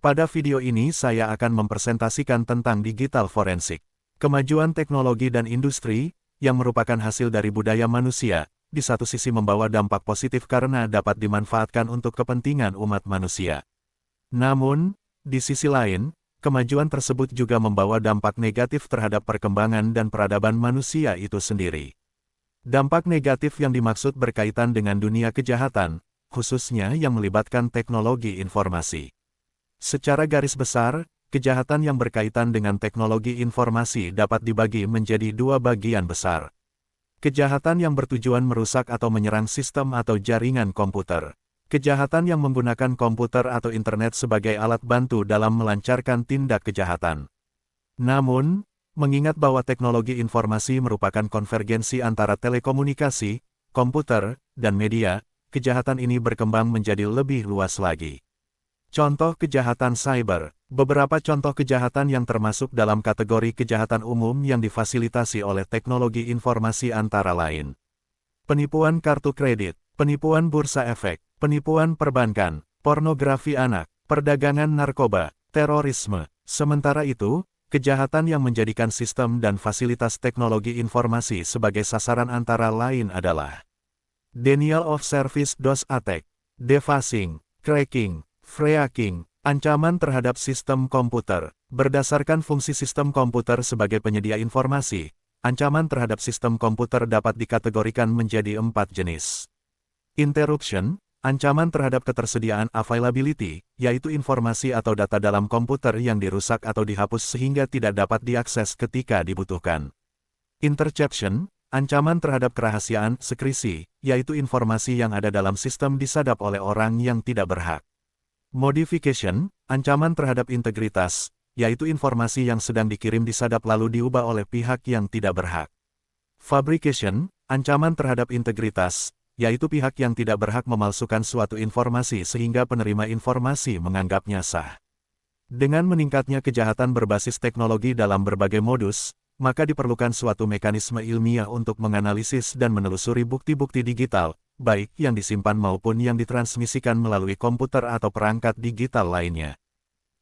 Pada video ini saya akan mempresentasikan tentang digital forensik. Kemajuan teknologi dan industri, yang merupakan hasil dari budaya manusia, di satu sisi membawa dampak positif karena dapat dimanfaatkan untuk kepentingan umat manusia. Namun, di sisi lain, kemajuan tersebut juga membawa dampak negatif terhadap perkembangan dan peradaban manusia itu sendiri. Dampak negatif yang dimaksud berkaitan dengan dunia kejahatan, khususnya yang melibatkan teknologi informasi. Secara garis besar, kejahatan yang berkaitan dengan teknologi informasi dapat dibagi menjadi dua bagian besar. Kejahatan yang bertujuan merusak atau menyerang sistem atau jaringan komputer. Kejahatan yang menggunakan komputer atau internet sebagai alat bantu dalam melancarkan tindak kejahatan. Namun, mengingat bahwa teknologi informasi merupakan konvergensi antara telekomunikasi, komputer, dan media, kejahatan ini berkembang menjadi lebih luas lagi. Contoh kejahatan cyber. Beberapa contoh kejahatan yang termasuk dalam kategori kejahatan umum yang difasilitasi oleh teknologi informasi antara lain: penipuan kartu kredit, penipuan bursa efek, penipuan perbankan, pornografi anak, perdagangan narkoba, terorisme. Sementara itu, kejahatan yang menjadikan sistem dan fasilitas teknologi informasi sebagai sasaran antara lain adalah denial of service DOS attack, defacing, cracking, phreaking, ancaman terhadap sistem komputer. Berdasarkan fungsi sistem komputer sebagai penyedia informasi, ancaman terhadap sistem komputer dapat dikategorikan menjadi 4 jenis. Interruption, ancaman terhadap ketersediaan availability, yaitu informasi atau data dalam komputer yang dirusak atau dihapus sehingga tidak dapat diakses ketika dibutuhkan. Interception, ancaman terhadap kerahasiaan sekresi, yaitu informasi yang ada dalam sistem disadap oleh orang yang tidak berhak. Modification, ancaman terhadap integritas, yaitu informasi yang sedang dikirim disadap lalu diubah oleh pihak yang tidak berhak. Fabrication, ancaman terhadap integritas, yaitu pihak yang tidak berhak memalsukan suatu informasi sehingga penerima informasi menganggapnya sah. Dengan meningkatnya kejahatan berbasis teknologi dalam berbagai modus, maka diperlukan suatu mekanisme ilmiah untuk menganalisis dan menelusuri bukti-bukti digital, baik yang disimpan maupun yang ditransmisikan melalui komputer atau perangkat digital lainnya.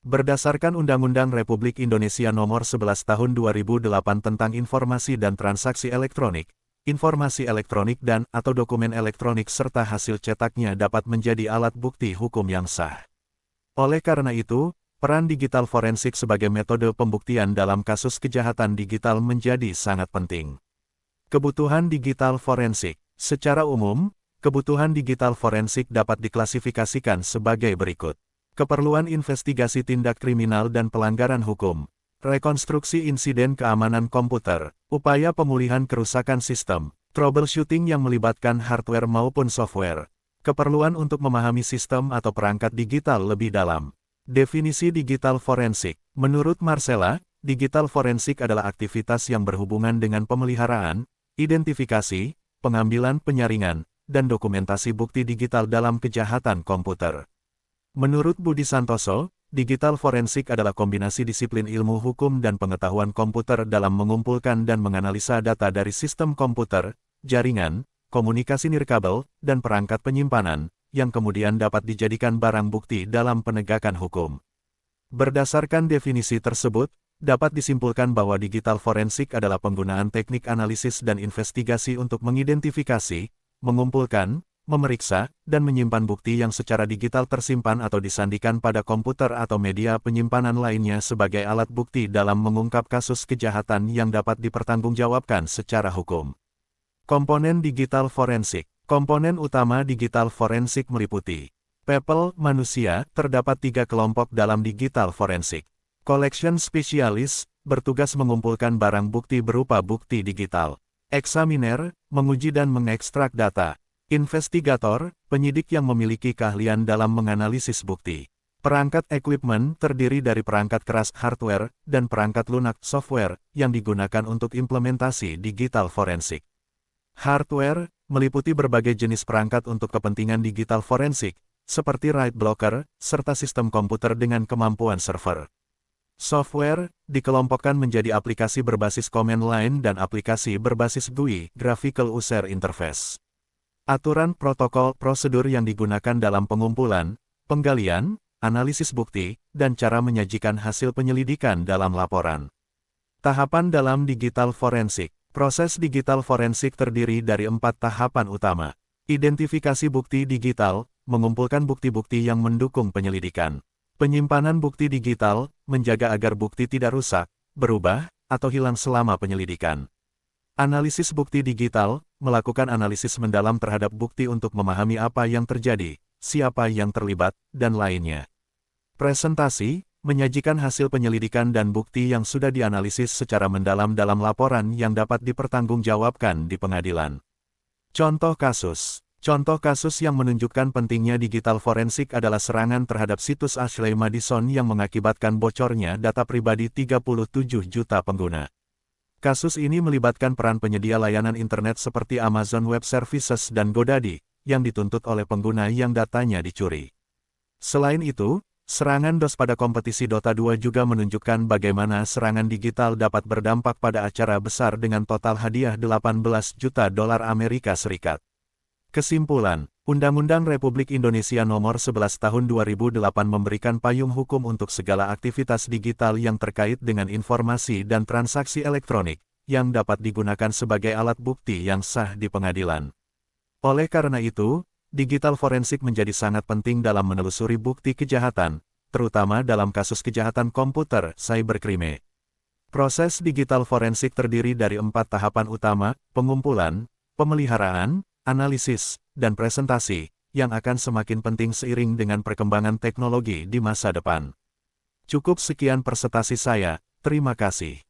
Berdasarkan Undang-Undang Republik Indonesia Nomor 11 Tahun 2008 tentang Informasi dan Transaksi Elektronik, informasi elektronik dan/atau dokumen elektronik serta hasil cetaknya dapat menjadi alat bukti hukum yang sah. Oleh karena itu, peran digital forensik sebagai metode pembuktian dalam kasus kejahatan digital menjadi sangat penting. Kebutuhan digital forensik. Secara umum, kebutuhan digital forensik dapat diklasifikasikan sebagai berikut. Keperluan investigasi tindak kriminal dan pelanggaran hukum, rekonstruksi insiden keamanan komputer, upaya pemulihan kerusakan sistem, troubleshooting yang melibatkan hardware maupun software, keperluan untuk memahami sistem atau perangkat digital lebih dalam. Definisi digital forensik. Menurut Marcella, digital forensik adalah aktivitas yang berhubungan dengan pemeliharaan, identifikasi, pengambilan penyaringan, dan dokumentasi bukti digital dalam kejahatan komputer. Menurut Budi Santoso, digital forensik adalah kombinasi disiplin ilmu hukum dan pengetahuan komputer dalam mengumpulkan dan menganalisa data dari sistem komputer, jaringan, komunikasi nirkabel, dan perangkat penyimpanan, yang kemudian dapat dijadikan barang bukti dalam penegakan hukum. Berdasarkan definisi tersebut, dapat disimpulkan bahwa digital forensik adalah penggunaan teknik analisis dan investigasi untuk mengidentifikasi, mengumpulkan, memeriksa, dan menyimpan bukti yang secara digital tersimpan atau disandikan pada komputer atau media penyimpanan lainnya sebagai alat bukti dalam mengungkap kasus kejahatan yang dapat dipertanggungjawabkan secara hukum. Komponen digital forensik. Komponen utama digital forensik meliputi people, manusia. Terdapat 3 kelompok dalam digital forensik. Collection Specialist, bertugas mengumpulkan barang bukti berupa bukti digital. Examiner, menguji dan mengekstrak data. Investigator, penyidik yang memiliki keahlian dalam menganalisis bukti. Perangkat equipment terdiri dari perangkat keras hardware dan perangkat lunak software yang digunakan untuk implementasi digital forensik. Hardware meliputi berbagai jenis perangkat untuk kepentingan digital forensik, seperti write blocker, serta sistem komputer dengan kemampuan server. Software dikelompokkan menjadi aplikasi berbasis command line dan aplikasi berbasis GUI, Graphical User Interface. Aturan protokol prosedur yang digunakan dalam pengumpulan, penggalian, analisis bukti, dan cara menyajikan hasil penyelidikan dalam laporan. Tahapan dalam digital forensik. Proses digital forensik terdiri dari 4 tahapan utama. Identifikasi bukti digital, mengumpulkan bukti-bukti yang mendukung penyelidikan. Penyimpanan bukti digital, menjaga agar bukti tidak rusak, berubah, atau hilang selama penyelidikan. Analisis bukti digital, melakukan analisis mendalam terhadap bukti untuk memahami apa yang terjadi, siapa yang terlibat, dan lainnya. Presentasi, menyajikan hasil penyelidikan dan bukti yang sudah dianalisis secara mendalam dalam laporan yang dapat dipertanggungjawabkan di pengadilan. Contoh kasus. Contoh kasus yang menunjukkan pentingnya digital forensik adalah serangan terhadap situs Ashley Madison yang mengakibatkan bocornya data pribadi 37 juta pengguna. Kasus ini melibatkan peran penyedia layanan internet seperti Amazon Web Services dan GoDaddy, yang dituntut oleh pengguna yang datanya dicuri. Selain itu, serangan DOS pada kompetisi Dota 2 juga menunjukkan bagaimana serangan digital dapat berdampak pada acara besar dengan total hadiah 18 juta dolar Amerika Serikat. Kesimpulan, Undang-Undang Republik Indonesia Nomor 11 Tahun 2008 memberikan payung hukum untuk segala aktivitas digital yang terkait dengan informasi dan transaksi elektronik, yang dapat digunakan sebagai alat bukti yang sah di pengadilan. Oleh karena itu, digital forensik menjadi sangat penting dalam menelusuri bukti kejahatan, terutama dalam kasus kejahatan komputer, cybercrime. Proses digital forensik terdiri dari 4 tahapan utama, pengumpulan, pemeliharaan, analisis, dan presentasi, yang akan semakin penting seiring dengan perkembangan teknologi di masa depan. Cukup sekian presentasi saya, terima kasih.